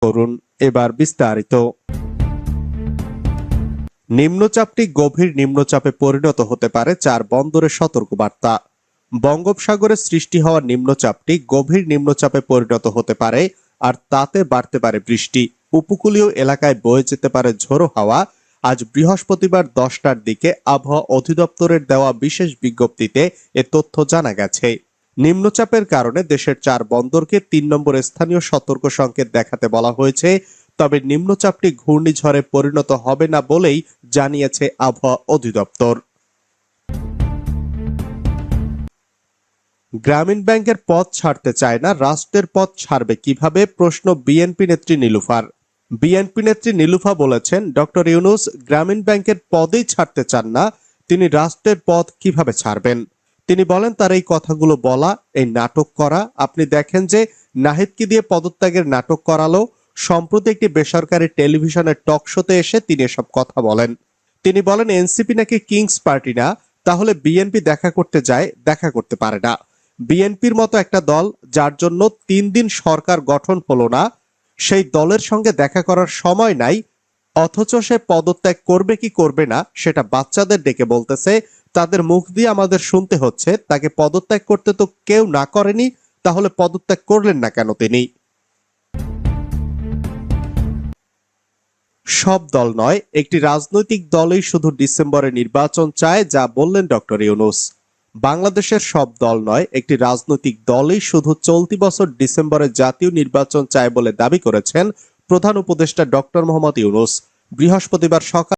করুন। এবার বিস্তারিত। নিম্নচাপটি গভীর নিম্নচাপে পরিণত হতে পারে, 4 বন্দরের সতর্কবার্তা। বঙ্গোপসাগরে সৃষ্টি হওয়া নিম্নচাপটি গভীর নিম্নচাপে পরিণত হতে পারে, আর তাতে বাড়তে পারে বৃষ্টি। উপকূলীয় এলাকায় বয়ে যেতে পারে ঝোড়ো হাওয়া। আজ বৃহস্পতিবার 10টার দিকে আবহাওয়া অধিদপ্তরের দেওয়া বিশেষ বিজ্ঞপ্তিতে এ তথ্য জানা গেছে। নিম্নচাপের কারণে দেশের 4 বন্দরকে 3 নম্বর স্থানীয় সতর্ক সংকেত দেখাতে বলা হয়েছে। তবে নিম্নচাপটি ঘূর্ণিঝড়ে পরিণত হবে না বলেই জানিয়েছে আবহাওয়া অধিদপ্তর। গ্রামীণ ব্যাংকের পদ ছাড়তে চায় না, রাষ্ট্রের পদ ছাড়বে কিভাবে, প্রশ্ন বিএনপি নেত্রী নীলুফার। বিএনপি নেত্রী নীলুফা বলেছেন, ডক্টর ইউনূস গ্রামীণ ব্যাংকের পদেই ছাড়তে চান না, তিনি রাষ্ট্রের পদ কিভাবে ছাড়বেন। তিনি বলেন, তার এই কথাগুলো বলা, এই নাটক করা। আপনি দেখেন যে নাহিদকে দিয়ে পদত্যাগের নাটক করালো। সম্প্রতি একটি বেসরকারি টেলিভিশনের টক শোতে এসে তিনি এসব কথা বলেন। তিনি বলেন, এনসিপি নাকি কিংস পার্টি না, তাহলে বিএনপি দেখা করতে যায়, দেখা করতে পারে না। বিএনপির মতো একটা দল, যার জন্য 3 দিন সরকার গঠন হলো না, সেই দলের সঙ্গে দেখা করার সময় নাই, অথচ সে পদত্যাগ করবে কি করবে না সেটা বাচ্চাদের ডেকে বলতেছে। তাদের মুখ দিয়ে আমাদের শুনতে হচ্ছে তাকে পদত্যাগ করতে তো কেউ না করেনি, তাহলে পদত্যাগ করলেন না কেন তিনি। সব দল নয়, একটি রাজনৈতিক দলই শুধু ডিসেম্বরে নির্বাচন চায়, যা বললেন ডক্টর ইউনূস। বাংলাদেশের সব দল নয়, একটি রাজনৈতিক দলই শুধু চলতি বছর ডিসেম্বরে জাতীয় নির্বাচন চায় বলে দাবি করেছেন প্রধান উপদেষ্টা ডক্টর মোহাম্মদ ইউনূস। বৃহস্পতিবার সকাল